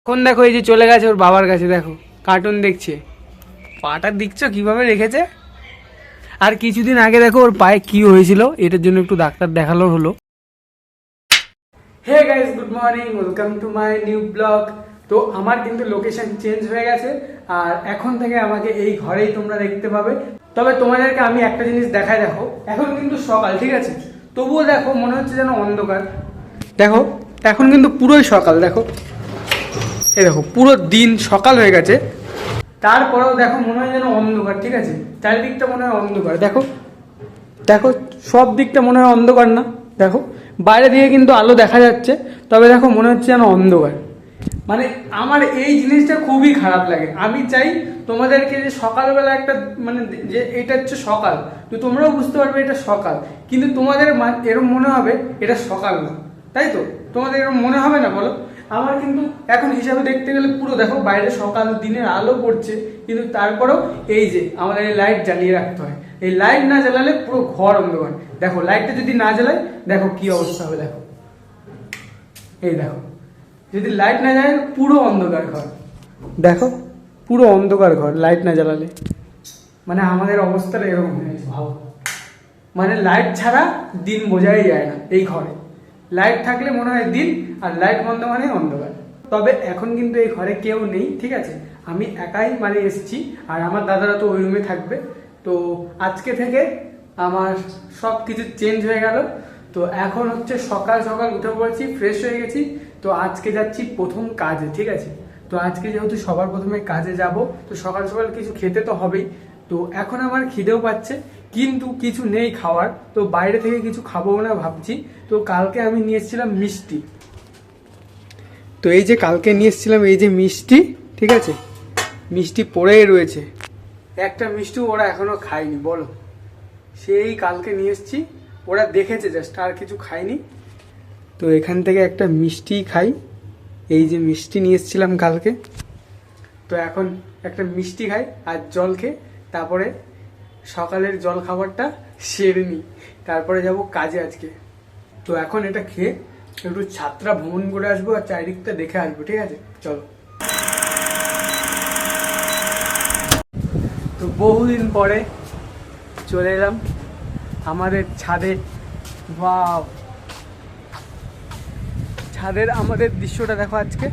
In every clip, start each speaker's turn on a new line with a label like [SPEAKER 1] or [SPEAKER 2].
[SPEAKER 1] এখন দেখো এই যে চলে গেছে ওর বাবার কাছে, দেখো কার্টুন দেখছে। পাটা দেখছো কিভাবে রেখেছে। আর কিছুদিন আগে দেখো ওর পায়ে কি হয়েছিল, এটার জন্য একটু ডাক্তার দেখালো হলো। Hey guys, good morning, welcome to my new blog. তো আমার কিন্তু লোকেশন চেঞ্জ হয়ে গেছে, আর এখন থেকে আমাকে এই ঘরেই তোমরা দেখতে পাবে। তবে তোমাদেরকে আমি একটা জিনিস দেখাই, দেখো এখন কিন্তু সকাল, ঠিক আছে, তবুও দেখো মনে হচ্ছে যেন অন্ধকার। দেখো এখন কিন্তু পুরোই সকাল, দেখো এই দেখো পুরো দিন সকাল হয়ে গেছে, তারপরেও দেখো মনে হয় যেন অন্ধকার, ঠিক আছে, চারিদিকটা মনে হয় অন্ধকার। দেখো দেখো সব দিকটা মনে হয় অন্ধকার না, দেখো বাইরে দিয়ে কিন্তু আলো দেখা যাচ্ছে, তবে দেখো মনে হচ্ছে যেন অন্ধকার। মানে আমার এই জিনিসটা খুবই খারাপ লাগে। আমি চাই তোমাদেরকে যে সকালবেলা একটা মানে যে এটা হচ্ছে সকাল, তো তোমরাও বুঝতে পারবে এটা সকাল, কিন্তু তোমাদের এরকম মনে হবে এটা সকাল না, তাই তো? তোমাদের এরকম মনে হবে না বলো? আমার কিন্তু এখন হিসাবে দেখতে গেলে পুরো দেখো বাইরে সকাল দিনের আলো পড়ছে, কিন্তু তারপরেও এই যে আমাদের এই লাইট জ্বালিয়ে রাখতে হয়। এই লাইট না জ্বালালে পুরো ঘর অন্ধকার। দেখো লাইটটা যদি না জ্বালায় দেখো কি অবস্থা হবে, দেখো এই দেখো যদি লাইট না জ্বালায় পুরো অন্ধকার ঘর, দেখো পুরো অন্ধকার ঘর লাইট না জ্বালালে। মানে আমাদের অবস্থাটা এরকম হয়ে গেছে, ভাবো। মানে লাইট ছাড়া দিন বোঝাই যায় না এই ঘরে। লাইট থাকলে মনে হয় দিন, আর লাইট বন্ধ মানে অন্ধকার। তবে এখন কিন্তু এই ঘরে কেউ নেই, ঠিক আছে, আমি একাই মানে এসছি, আর আমার দাদারা তো ওই রুমে থাকবে। তো আজকে থেকে আমার সব কিছু চেঞ্জ হয়ে গেল। তো এখন হচ্ছে সকাল সকাল উঠে পড়েছি, ফ্রেশ হয়ে গেছি। তো আজকে যাচ্ছি প্রথম কাজে, ঠিক আছে। তো আজকে যেহেতু সবার প্রথমে কাজে যাব, তো সকাল সকাল কিছু খেতে তো হবেই। তো এখন আমার খিদেও পাচ্ছে, কিন্তু কিছু নেই খাওয়ার, তো বাইরে থেকে কিছু খাবো না ভাবছি। তো কালকে আমি নিয়ে এসেছিলাম মিষ্টি, তো এই যে কালকে নিয়ে এসেছিলাম এই যে মিষ্টি, ঠিক আছে, মিষ্টি পড়েই রয়েছে, একটা মিষ্টি ওরা এখনো খায়নি, বলো। সেই কালকে নিয়ে এসেছি, ওরা দেখেছে জাস্ট, আর কিছু খায়নি। তো এখান থেকে একটা মিষ্টি খাই, এই যে মিষ্টি নিয়ে এসেছিলাম কালকে। তো এখন একটা মিষ্টি খাই আর জল খেয়ে তারপরে সকালের জল খাবারটা সেরে নিই, তারপরে যাব কাজে আজকে। তো এখন এটা খেয়ে একটু ছাত্রা ভ্রমণ করে আসবো আর চারিদিকটা দেখে আসবো, ঠিক আছে, চলো। তো বহুদিন পরে চলে এলাম আমাদের ছাদে। বাহ, ছাদের আমাদের দৃশ্যটা দেখো। আজকে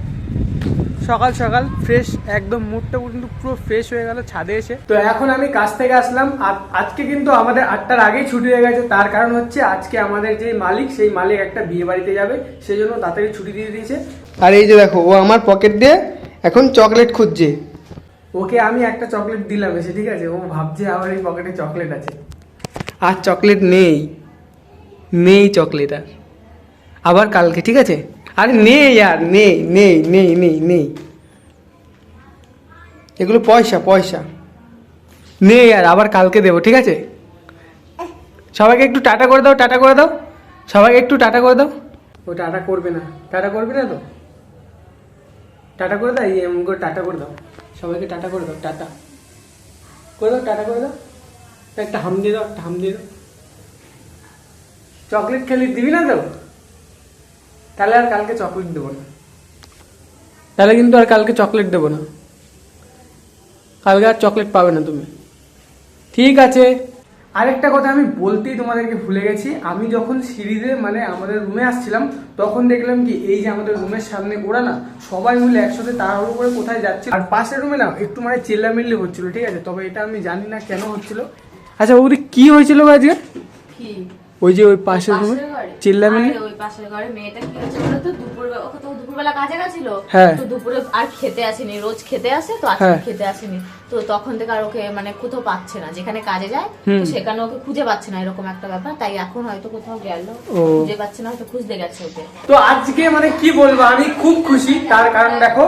[SPEAKER 1] সকাল সকাল ফ্রেশ একদম, মুডটা কিন্তু পুরো ফ্রেশ হয়ে গেল ছাদে এসে। তো এখন আমি কাজ থেকে আসলাম, আর আজকে কিন্তু আমাদের 8টার আগেই ছুটি হয়ে গেছে। তার কারণ হচ্ছে আজকে আমাদের যে মালিক, সেই মালিক একটা বিয়ে বাড়িতে যাবে, সেই জন্য তাড়াতাড়ি ছুটি দিয়ে দিয়েছে। আর এই যে দেখো ও আমার পকেট দিয়ে এখন চকলেট খুঁজছে। ওকে আমি একটা চকলেট দিলাম এসে, ঠিক আছে, ও ভাবছে আমার এই পকেটে চকলেট আছে। আর চকলেট নেই, নেই চকলেট আর, আবার কালকে, ঠিক আছে। আরে নেই আর, নেই নেই নেই নেই নেই, এগুলো পয়সা পয়সা, নেই আর, আবার কালকে দেবো, ঠিক আছে। সবাইকে একটু টাটা করে দাও, টাটা করে দাও, সবাইকে একটু টাটা করে দাও। ও টাটা করবে না, টাটা করবে না তো, টাটা করে দাও, এই এমন করে টাটা করে দাও, সবাইকে টাটা করে দাও, টাটা করে দাও, টাটা করে দাও, একটা হাম দিয়ে দাও, একটা হাম দিয়ে দাও। চকলেট খেলে দিবি না তো, তাহলে আর কালকে চকলেট দেবো না, তাহলে কিন্তু আর কালকে চকলেট দেবো না, কালকে আর চকলেট পাবে না তুমি, ঠিক আছে। আরেকটা কথা আমি বলতেই তোমাদেরকে ভুলে গেছি, আমি যখন সিঁড়িতে মানে আমাদের রুমে আসছিলাম, তখন দেখলাম কি এই যে আমাদের রুমের সামনে ওরা না সবাই মিলে একসাথে তাড়াহুড়ো করে কোথায় যাচ্ছে, আর পাশের রুমে না একটু মানে চিল্লামিল্লি হচ্ছিল, ঠিক আছে, তবে এটা আমি জানি না কেন হচ্ছিল। আচ্ছা ওদের কি হয়েছিল আজকে? ওই যে ওই পাশের রুমে চিল্লামিল্লি,
[SPEAKER 2] ওই পাশের ঘরে মেয়েটা কি হয়েছে বলো তো, দুপুরবেলা কাজে গেছিল, তো দুপুরে আর খেতে আসেনি, রোজ খেতে আসে, তো আজকে খেতে আসেনি। তো তখন থেকে আর ওকে মানে কোথাও পাচ্ছে না, যেখানে কাজে যায় তো সেখানে ওকে খুঁজে পাচ্ছে না, এরকম একটা ব্যাপার। তাই এখন হয়তো কোথাও গেল, খুঁজে পাচ্ছে না, হয়তো খুঁজতে গেছে ওকে।
[SPEAKER 1] তো আজকে মানে কি বলবো, আমি খুব খুশি, তার কারণ দেখো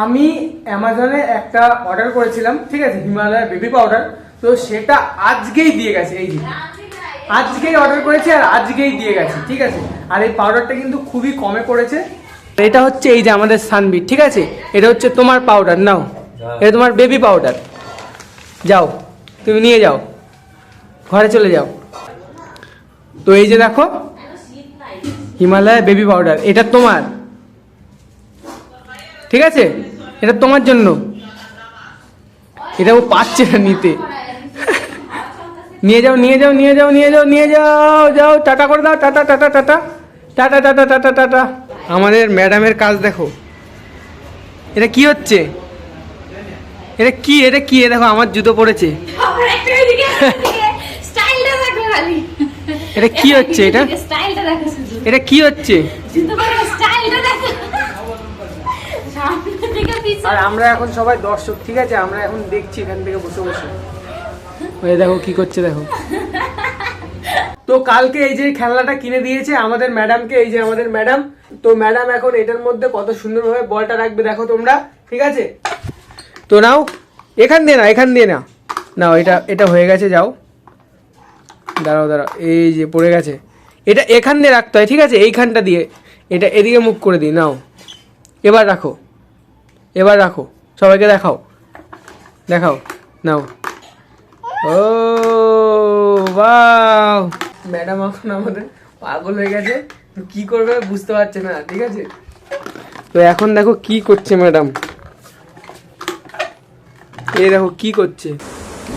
[SPEAKER 1] আমি অ্যামাজনে একটা অর্ডার করেছিলাম, ঠিক আছে, হিমালয় বেবি পাউডার, তো সেটা আজকেই দিয়ে গেছে, এই যে আজকেই অর্ডার করেছি আর আজকেই দিয়ে গেছে, ঠিক আছে। আর এই পাউডারটা কিন্তু খুবই কমে পড়েছে। এটা হচ্ছে এই যে আমাদের সানবিট, ঠিক আছে, এটা হচ্ছে তোমার পাউডার, নাও, এটা তোমার বেবি পাউডার, যাও তুমি নিয়ে যাও, ঘরে চলে যাও। তো এই যে দেখো হিমালয় বেবি পাউডার, এটা তোমার, ঠিক আছে, এটা তোমার জন্য। এটা ও পাচ্ছে না নিতে। নিয়ে যাও নিয়ে যাও নিয়ে যাও নিয়ে যাও নিয়ে যাও, যাও টাটা করে দাও, tata tata tata tata tata tata tata. আমাদের ম্যাডামের কাজ দেখো, এটা কি হচ্ছে, এটা কি, এটা কি, দেখো আমার জুতো পড়েছে। এটা কি হচ্ছে, এটা এটা কি হচ্ছে? আর আমরা এখন সবাই দর্শক, ঠিক আছে, আমরা এখন দেখছি এখান থেকে বসে বসে। ওই দেখো কি করছে দেখো। তো কালকে এই যে খেলনাটা কিনে দিয়েছে আমাদের ম্যাডামকে, এই যে আমাদের ম্যাডাম। তো ম্যাডাম এখন এটার মধ্যে কত সুন্দরভাবে বলটা রাখবে দেখো তোমরা, ঠিক আছে। তো নাও, এখান দিয়ে না, এখান দিয়ে না, নাও, এটা এটা হয়ে গেছে, যাও, দাঁড়াও দাঁড়াও, এই যে পড়ে গেছে, এটা এখান দিয়ে রাখতে হয়, ঠিক আছে, এইখানটা দিয়ে, এটা এদিকে মুখ করে দিই, নাও, এবার রাখো, এবার রাখো, সবাইকে দেখাও, দেখাও, নাও। ও বাহ, ম্যাডাম এখন আমাদের পাগল হয়ে গেছে, তো কি করবে বুঝতে পারছে না, ঠিক আছে। তো এখন দেখো কি করছে ম্যাডাম, এই দেখো কি করছে।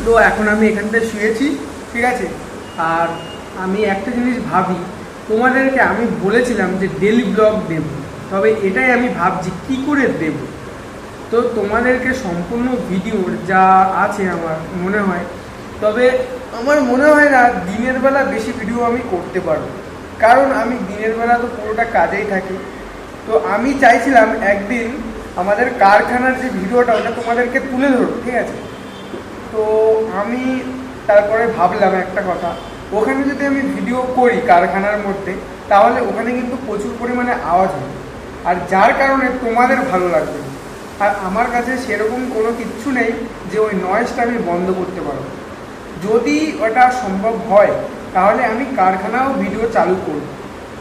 [SPEAKER 1] তো এখন আমি এখানটায় শুয়েছি, ঠিক আছে, আর আমি একটা জিনিস ভাবি, তোমাদেরকে আমি বলেছিলাম যে ডেলি ব্লগ দেব, তবে এটাই আমি ভাবছি কি করে দেব। তো তোমাদেরকে সম্পূর্ণ ভিডিও যা আছে আমার মনে হয়, তবে আমার মনে হয় না দিনের বেলা বেশি ভিডিও আমি করতে পারবো, কারণ আমি দিনের বেলা তো পুরোটা কাজেই থাকি। তো আমি চাইছিলাম একদিন আমাদের কারখানার যে ভিডিওটা ওটা তোমাদেরকে তুলে ধরো, ঠিক আছে। তো আমি তারপরে ভাবলাম একটা কথা, ওখানে যদি আমি ভিডিও করি কারখানার মধ্যে, তাহলে ওখানে কিন্তু প্রচুর পরিমাণে আওয়াজ হবে, আর যার কারণে তোমাদের ভালো লাগবে। আর আমার কাছে সেরকম কোনো কিচ্ছু নেই যে ওই নয়েজটা আমি বন্ধ করতে পারবো। যদি ওটা সম্ভব হয় তাহলে আমি কারখানাও ভিডিও চালু করব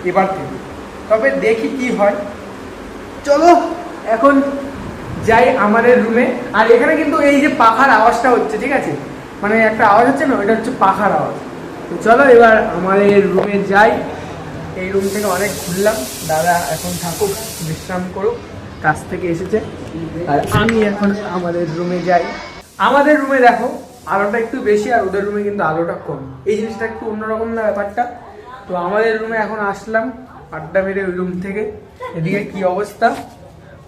[SPEAKER 1] এবার থেকে, তবে দেখি কি হয়। চলো এখন যাই আমাদের রুমে। আর এখানে কিন্তু এই যে পাখার আওয়াজটা হচ্ছে, ঠিক আছে, মানে একটা আওয়াজ হচ্ছে না, ওইটা হচ্ছে পাখার আওয়াজ। তো চলো এবার আমাদের রুমে যাই। এই রুম থেকে অনেক ঘুরলাম, দাদা এখন থাকুক, বিশ্রাম করুক, কাজ থেকে এসেছে। আর আমি এখন আমাদের রুমে যাই। আমাদের রুমে দেখো আলোটা একটু বেশি, আর ওদের রুমে কিন্তু আলোটা কম, এই জিনিসটা একটু অন্যরকম না ব্যাপারটা। তো আমাদের রুমে এখন আসলাম আড্ডা মেরে ওই রুম থেকে। এদিকে কি অবস্থা,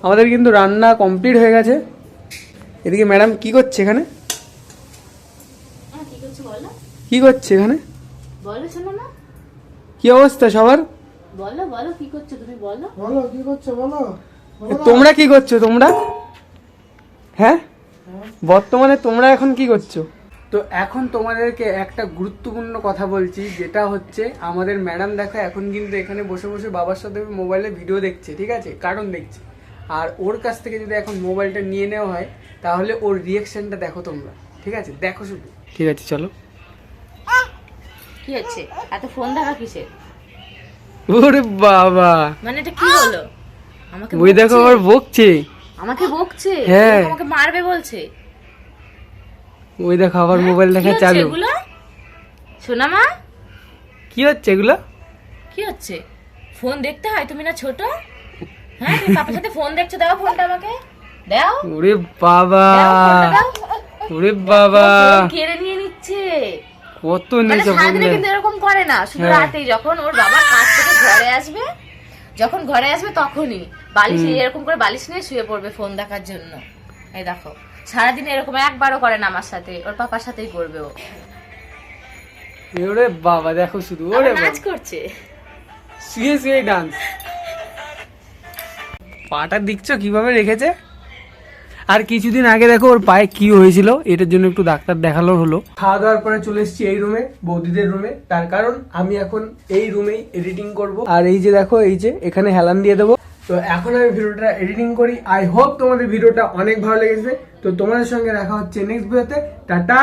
[SPEAKER 1] আমাদের কিন্তু রান্না কমপ্লিট হয়ে গেছে। এদিকে ম্যাডাম কি করছে এখানে, কি করছে এখানে, কি অবস্থা সবার,
[SPEAKER 2] বলো বলো কি করছো তুমি, বলো
[SPEAKER 3] বলো কি করছো, বলো।
[SPEAKER 1] তোমরা কি করছো তোমরা, হ্যাঁ বর্তমানে তোমরা এখন কি করছো? তো এখন তোমাদেরকে একটা গুরুত্বপূর্ণ কথা বলছি, যেটা হচ্ছে আমাদের ম্যাডাম দেখো এখন কিন্তু এখানে বসে বসে বাবার সাথে মোবাইলে ভিডিও দেখছে, ঠিক আছে, কার্টুন দেখছে। আর ওর কাছ থেকে যদি এখন মোবাইলটা নিয়ে নেওয়া হয় তাহলে ওর রিয়াকশনটা দেখো তোমরা, ঠিক আছে, দেখো শুধু, ঠিক আছে চলো।
[SPEAKER 2] কি হচ্ছে এত ফোন দেখা কিসে?
[SPEAKER 1] ওরে বাবা,
[SPEAKER 2] মানে এটা কি হলো? আমাকে
[SPEAKER 1] ওই দেখো আবার বকছে,
[SPEAKER 2] আমাকে বকছে,
[SPEAKER 1] হ্যাঁ
[SPEAKER 2] আমাকে মারবে বলছে।
[SPEAKER 1] ওই দেখো আবার মোবাইল দেখা চালু।
[SPEAKER 2] শোনা মা,
[SPEAKER 1] কি হচ্ছে এগুলো,
[SPEAKER 2] কি হচ্ছে? ফোন দেখতে হয়, তুমি না ছোট, হ্যাঁ তুমি পাপার সাথে ফোন দেখছো, দাও ফোনটা আমাকে দাও।
[SPEAKER 1] ওরে বাবা, ওরে বাবা,
[SPEAKER 2] কেড়ে নিয়ে নিচ্ছে।
[SPEAKER 1] কত
[SPEAKER 2] মানে
[SPEAKER 1] নেশা
[SPEAKER 2] সারাদিনে কিন্তু এরকম করে না, শুধু রাতেই যখন ওর বাবা কাজ থেকে ঘরে আসবে, যখন ঘরে আসবে তখনই বালিশ এরকম করে বালিশ নিয়ে শুয়ে পড়বে ফোন দেখার জন্য। এই দেখো সারাদিন এরকম একবারও করে না আমার সাথে, ওর পাপার সাথেই করবে ও।
[SPEAKER 1] ওরে বাবা দেখো শুধু, ওরে
[SPEAKER 2] নাচ করছে,
[SPEAKER 1] শুয়ে শুয়ে ডান্স। পাটা দেখছো কিভাবে রেখেছে। আর কিছুদিন আগে দেখো ওর পায়ে কি হয়েছিল, এটার জন্য একটু ডাক্তার দেখালো হলো। খাওয়া দাওয়ার পরে চলে এসেছি এই রুমে, বৌদিদের রুমে, তার কারণ আমি এখন এই রুমেই এডিটিং করব। আর এই যে দেখো, এই যে এখানে হেলান দিয়ে দেবো। তো এখন আমি ভিডিওটা এডিটিং করি। আই হোপ তোমাদের ভিডিওটা অনেক ভালো লেগেছে। তো তোমাদের সঙ্গে দেখা হচ্ছে নেক্সট ভিডিওতে। টাটা।